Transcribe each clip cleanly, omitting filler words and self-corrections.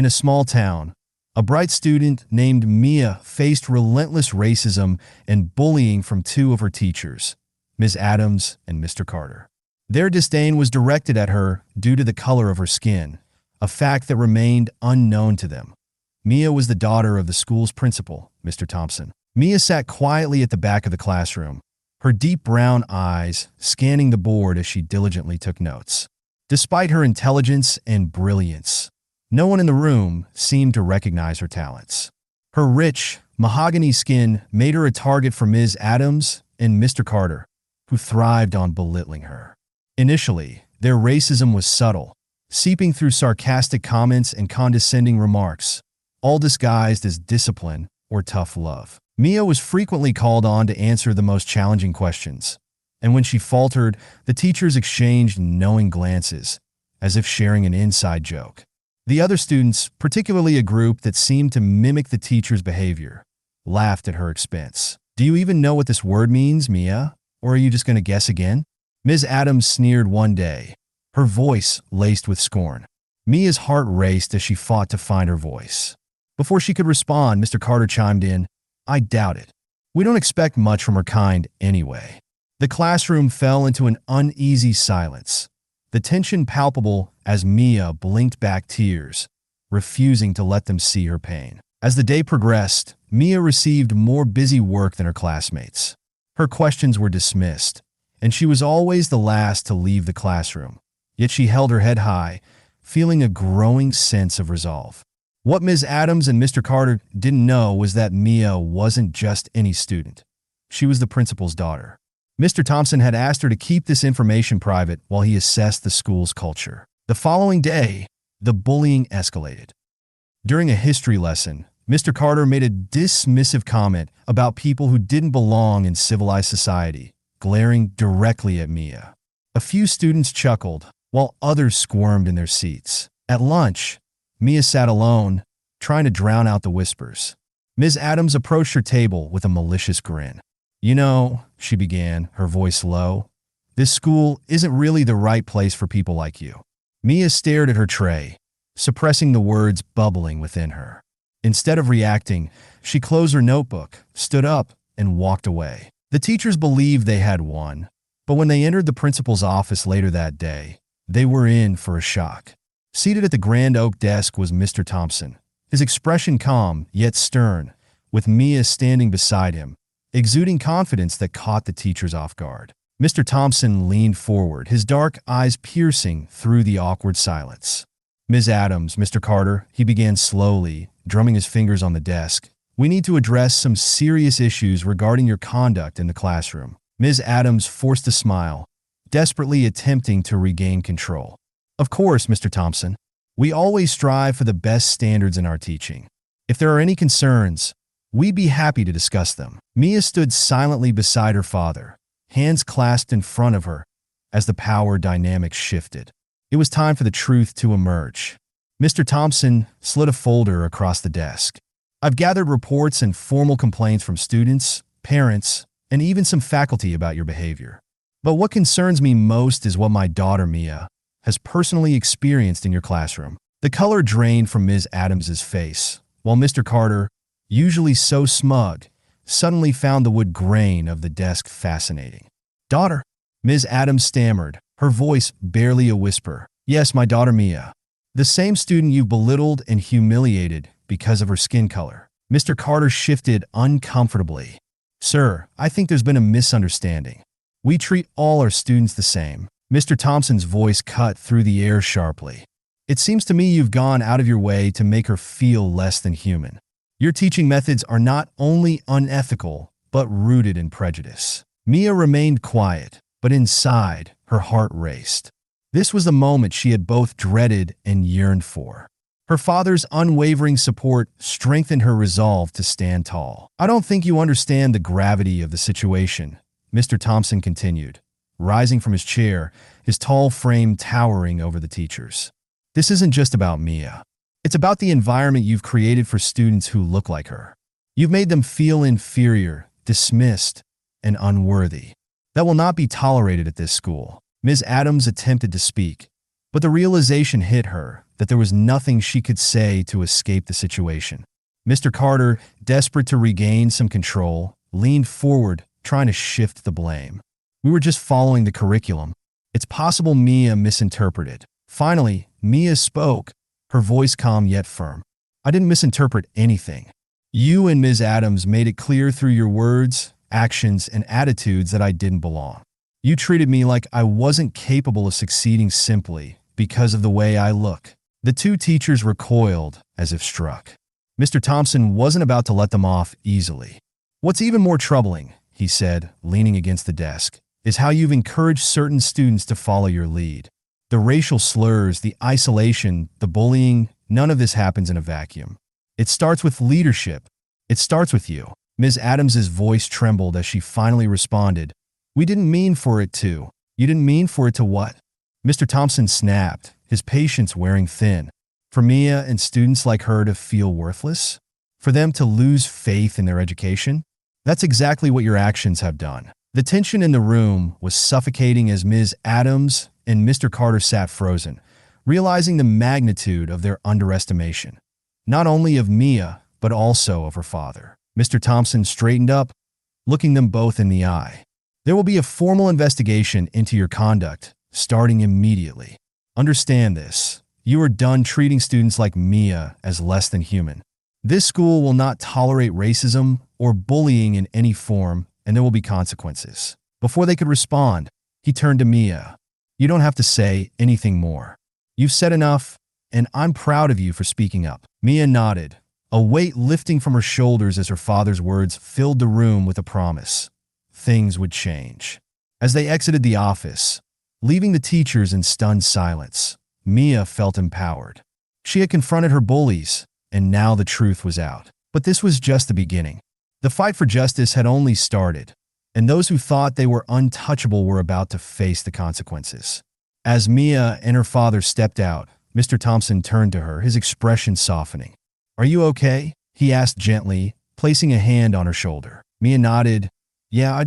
In a small town, a bright student named Mia faced relentless racism and bullying from two of her teachers, Ms. Adams and Mr. Carter. Their disdain was directed at her due to the color of her skin, a fact that remained unknown to them. Mia was the daughter of the school's principal, Mr. Thompson. Mia sat quietly at the back of the classroom, her deep brown eyes scanning the board as she diligently took notes. Despite her intelligence and brilliance, no one in the room seemed to recognize her talents. Her rich, mahogany skin made her a target for Ms. Adams and Mr. Carter, who thrived on belittling her. Initially, their racism was subtle, seeping through sarcastic comments and condescending remarks, all disguised as discipline or tough love. Mia was frequently called on to answer the most challenging questions, and when she faltered, the teachers exchanged knowing glances, as if sharing an inside joke. The other students, particularly a group that seemed to mimic the teacher's behavior, laughed at her expense. "Do you even know what this word means, Mia? Or are you just going to guess again?" Ms. Adams sneered one day, her voice laced with scorn. Mia's heart raced as she fought to find her voice. Before she could respond, Mr. Carter chimed in, "I doubt it. We don't expect much from her kind anyway." The classroom fell into an uneasy silence, the tension palpable as Mia blinked back tears, refusing to let them see her pain. As the day progressed, Mia received more busy work than her classmates. Her questions were dismissed, and she was always the last to leave the classroom. Yet she held her head high, feeling a growing sense of resolve. What Ms. Adams and Mr. Carter didn't know was that Mia wasn't just any student. She was the principal's daughter. Mr. Thompson had asked her to keep this information private while he assessed the school's culture. The following day, the bullying escalated. During a history lesson, Mr. Carter made a dismissive comment about people who didn't belong in civilized society, glaring directly at Mia. A few students chuckled, while others squirmed in their seats. At lunch, Mia sat alone, trying to drown out the whispers. Ms. Adams approached her table with a malicious grin. "You know," she began, her voice low, "this school isn't really the right place for people like you." Mia stared at her tray, suppressing the words bubbling within her. Instead of reacting, she closed her notebook, stood up, and walked away. The teachers believed they had won, but when they entered the principal's office later that day, they were in for a shock. Seated at the grand oak desk was Mr. Thompson, his expression calm yet stern, with Mia standing beside him, exuding confidence that caught the teachers off guard. Mr. Thompson leaned forward, his dark eyes piercing through the awkward silence. "Ms. Adams, Mr. Carter," he began slowly, drumming his fingers on the desk, "we need to address some serious issues regarding your conduct in the classroom." Ms. Adams forced a smile, desperately attempting to regain control. "Of course, Mr. Thompson. We always strive for the best standards in our teaching. If there are any concerns, we'd be happy to discuss them." Mia stood silently beside her father, hands clasped in front of her, as the power dynamics shifted. It was time for the truth to emerge. Mr. Thompson slid a folder across the desk. "I've gathered reports and formal complaints from students, parents, and even some faculty about your behavior. But what concerns me most is what my daughter Mia has personally experienced in your classroom." The color drained from Ms. Adams's face, while Mr. Carter, usually so smug, suddenly found the wood grain of the desk fascinating. "Daughter?" Ms. Adams stammered, her voice barely a whisper. "Yes, my daughter Mia. The same student you belittled and humiliated because of her skin color." Mr. Carter shifted uncomfortably. "Sir, I think there's been a misunderstanding. We treat all our students the same." Mr. Thompson's voice cut through the air sharply. "It seems to me you've gone out of your way to make her feel less than human. Your teaching methods are not only unethical, but rooted in prejudice." Mia remained quiet, but inside, her heart raced. This was the moment she had both dreaded and yearned for. Her father's unwavering support strengthened her resolve to stand tall. "I don't think you understand the gravity of the situation," Mr. Thompson continued, rising from his chair, his tall frame towering over the teachers. "This isn't just about Mia. It's about the environment you've created for students who look like her. You've made them feel inferior, dismissed, and unworthy. That will not be tolerated at this school." Ms. Adams attempted to speak, but the realization hit her that there was nothing she could say to escape the situation. Mr. Carter, desperate to regain some control, leaned forward, trying to shift the blame. We were just following the curriculum. It's possible Mia misinterpreted. Finally, Mia spoke, her voice calm yet firm. I didn't misinterpret anything. You and Ms. Adams made it clear through your words, actions, and attitudes that I didn't belong. You treated me like I wasn't capable of succeeding simply because of the way I look. The two teachers recoiled as if struck. Mr. Thompson wasn't about to let them off easily. What's even more troubling, he said, leaning against the desk, is how you've encouraged certain students to follow your lead. The racial slurs, the isolation, the bullying, none of this happens in a vacuum. It starts with leadership. It starts with you. Ms. Adams's voice trembled as she finally responded. We didn't mean for it to. You didn't mean for it to what? Mr. Thompson snapped, his patience wearing thin. For Mia and students like her to feel worthless? For them to lose faith in their education? That's exactly what your actions have done. The tension in the room was suffocating as Ms. Adams and Mr. Carter sat frozen, realizing the magnitude of their underestimation. Not only of Mia, but also of her father. Mr. Thompson straightened up, looking them both in the eye. There will be a formal investigation into your conduct, starting immediately. Understand this. You are done treating students like Mia as less than human. This school will not tolerate racism or bullying in any form, and there will be consequences. Before they could respond, he turned to Mia. You don't have to say anything more. You've said enough, and I'm proud of you for speaking up. Mia nodded, a weight lifting from her shoulders as her father's words filled the room with a promise. Things would change. As they exited the office, leaving the teachers in stunned silence, Mia felt empowered. She had confronted her bullies, and now the truth was out. But this was just the beginning. The fight for justice had only started, and those who thought they were untouchable were about to face the consequences. As Mia and her father stepped out, Mr. Thompson turned to her, his expression softening. Are you okay? He asked gently, placing a hand on her shoulder. Mia nodded. Yeah, I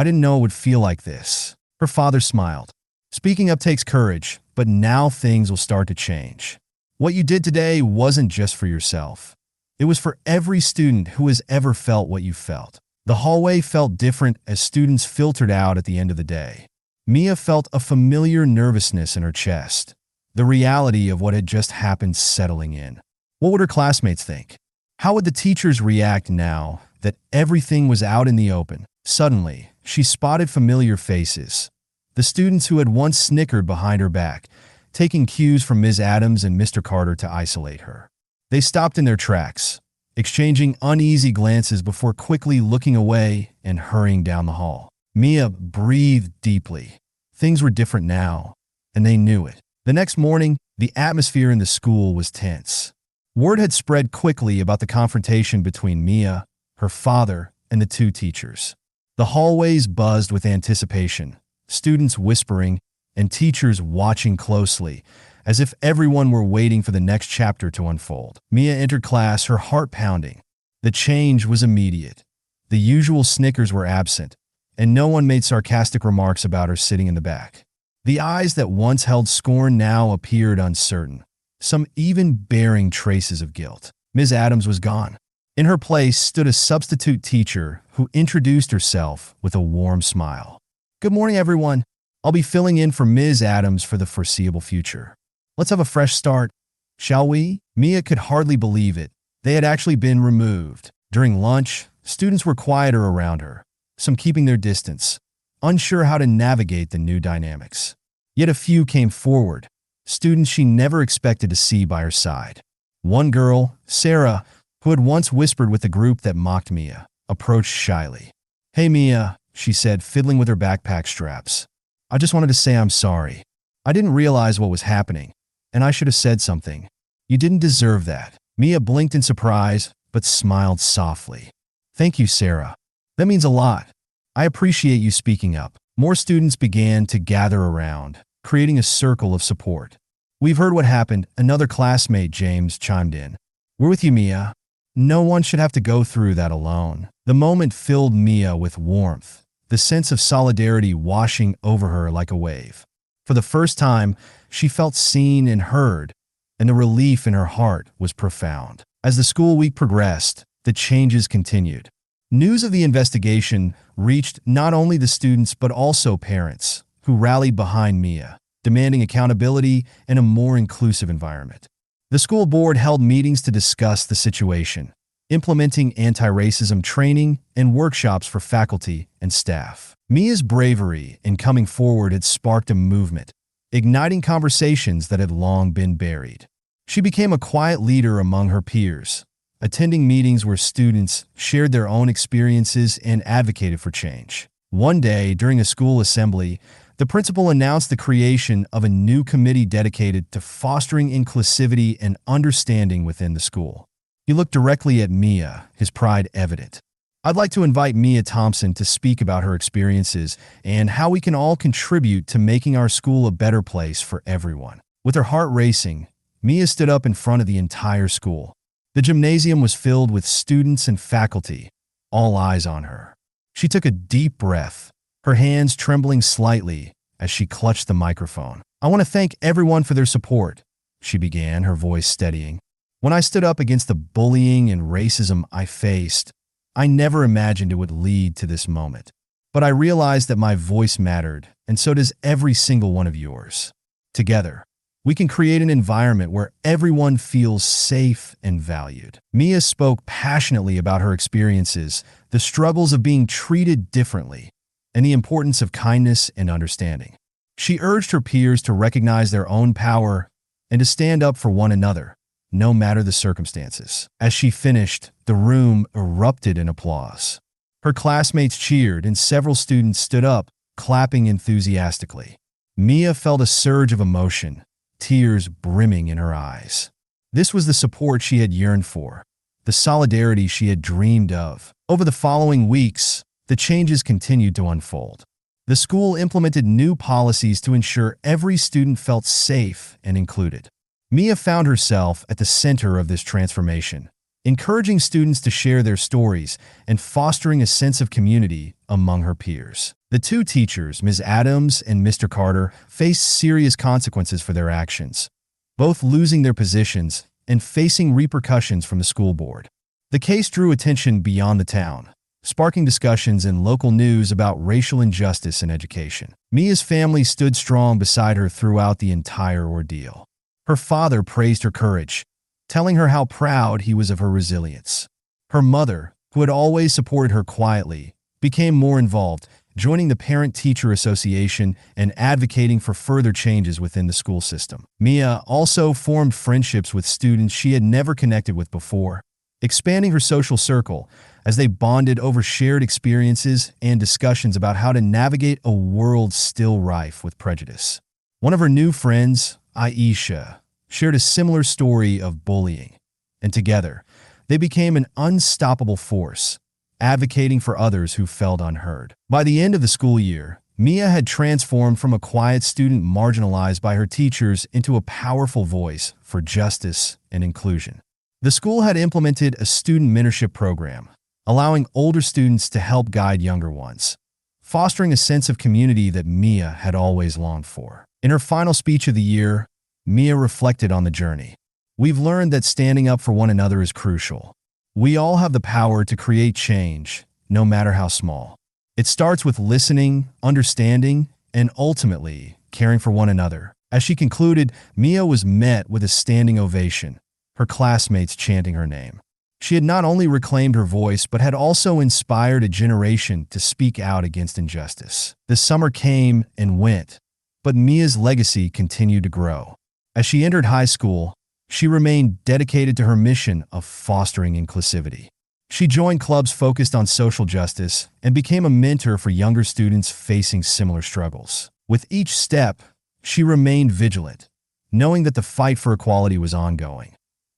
didn't know it would feel like this. Her father smiled. Speaking up takes courage, but now things will start to change. What you did today wasn't just for yourself. It was for every student who has ever felt what you felt. The hallway felt different as students filtered out at the end of the day. Mia felt a familiar nervousness in her chest, the reality of what had just happened settling in. What would her classmates think? How would the teachers react now that everything was out in the open? Suddenly, she spotted familiar faces. The students who had once snickered behind her back, taking cues from Ms. Adams and Mr. Carter to isolate her. They stopped in their tracks, exchanging uneasy glances before quickly looking away and hurrying down the hall. Mia breathed deeply. Things were different now, and they knew it. The next morning, the atmosphere in the school was tense. Word had spread quickly about the confrontation between Mia, her father, and the two teachers. The hallways buzzed with anticipation, students whispering, and teachers watching closely, as if everyone were waiting for the next chapter to unfold. Mia entered class, her heart pounding. The change was immediate. The usual snickers were absent, and no one made sarcastic remarks about her sitting in the back. The eyes that once held scorn now appeared uncertain, some even bearing traces of guilt. Ms. Adams was gone. In her place stood a substitute teacher who introduced herself with a warm smile. Good morning, everyone. I'll be filling in for Ms. Adams for the foreseeable future. Let's have a fresh start, shall we? Mia could hardly believe it. They had actually been removed. During lunch, students were quieter around her, some keeping their distance, unsure how to navigate the new dynamics. Yet a few came forward, students she never expected to see by her side. One girl, Sarah, who had once whispered with the group that mocked Mia, approached shyly. Hey Mia, she said, fiddling with her backpack straps. I just wanted to say I'm sorry. I didn't realize what was happening, and I should have said something. You didn't deserve that. Mia blinked in surprise, but smiled softly. Thank you, Sarah. That means a lot. I appreciate you speaking up. More students began to gather around, creating a circle of support. We've heard what happened, another classmate, James, chimed in. We're with you, Mia. No one should have to go through that alone. The moment filled Mia with warmth, the sense of solidarity washing over her like a wave. For the first time, she felt seen and heard, and the relief in her heart was profound. As the school week progressed, the changes continued. News of the investigation reached not only the students but also parents, who rallied behind Mia, demanding accountability and a more inclusive environment. The school board held meetings to discuss the situation, implementing anti-racism training and workshops for faculty and staff. Mia's bravery in coming forward had sparked a movement, igniting conversations that had long been buried. She became a quiet leader among her peers, attending meetings where students shared their own experiences and advocated for change. One day, during a school assembly, the principal announced the creation of a new committee dedicated to fostering inclusivity and understanding within the school. He looked directly at Mia, his pride evident. "I'd like to invite Mia Thompson to speak about her experiences and how we can all contribute to making our school a better place for everyone." With her heart racing, Mia stood up in front of the entire school. The gymnasium was filled with students and faculty, all eyes on her. She took a deep breath, her hands trembling slightly as she clutched the microphone. "I want to thank everyone for their support," she began, her voice steadying. "When I stood up against the bullying and racism I faced, I never imagined it would lead to this moment. But I realized that my voice mattered, and so does every single one of yours. Together, we can create an environment where everyone feels safe and valued." Mia spoke passionately about her experiences, the struggles of being treated differently, and the importance of kindness and understanding. She urged her peers to recognize their own power and to stand up for one another, no matter the circumstances. As she finished, the room erupted in applause. Her classmates cheered and several students stood up, clapping enthusiastically. Mia felt a surge of emotion, tears brimming in her eyes. This was the support she had yearned for, the solidarity she had dreamed of. Over the following weeks, the changes continued to unfold. The school implemented new policies to ensure every student felt safe and included. Mia found herself at the center of this transformation, encouraging students to share their stories and fostering a sense of community among her peers. The two teachers, Ms. Adams and Mr. Carter, faced serious consequences for their actions, both losing their positions and facing repercussions from the school board. The case drew attention beyond the town, sparking discussions in local news about racial injustice in education. Mia's family stood strong beside her throughout the entire ordeal. Her father praised her courage, telling her how proud he was of her resilience. Her mother, who had always supported her quietly, became more involved, joining the Parent-Teacher Association and advocating for further changes within the school system. Mia also formed friendships with students she had never connected with before, expanding her social circle as they bonded over shared experiences and discussions about how to navigate a world still rife with prejudice. One of her new friends, Aisha, shared a similar story of bullying, and together, they became an unstoppable force, advocating for others who felt unheard. By the end of the school year, Mia had transformed from a quiet student marginalized by her teachers into a powerful voice for justice and inclusion. The school had implemented a student mentorship program, allowing older students to help guide younger ones, fostering a sense of community that Mia had always longed for. In her final speech of the year, Mia reflected on the journey. "We've learned that standing up for one another is crucial. We all have the power to create change, no matter how small. It starts with listening, understanding, and ultimately caring for one another." As she concluded, Mia was met with a standing ovation, her classmates chanting her name. She had not only reclaimed her voice, but had also inspired a generation to speak out against injustice. The summer came and went, but Mia's legacy continued to grow. As she entered high school, she remained dedicated to her mission of fostering inclusivity. She joined clubs focused on social justice and became a mentor for younger students facing similar struggles. With each step, she remained vigilant, knowing that the fight for equality was ongoing.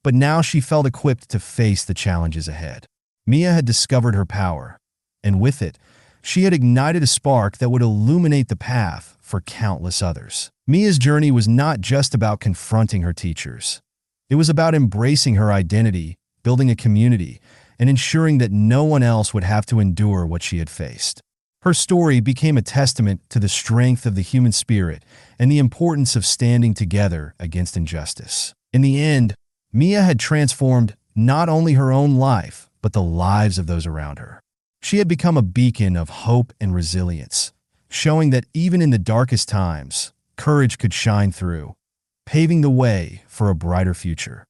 But now she felt equipped to face the challenges ahead. Mia had discovered her power, and with it, she had ignited a spark that would illuminate the path for countless others. Mia's journey was not just about confronting her teachers. It was about embracing her identity, building a community, and ensuring that no one else would have to endure what she had faced. Her story became a testament to the strength of the human spirit and the importance of standing together against injustice. In the end, Mia had transformed not only her own life, but the lives of those around her. She had become a beacon of hope and resilience, showing that even in the darkest times, courage could shine through, paving the way for a brighter future.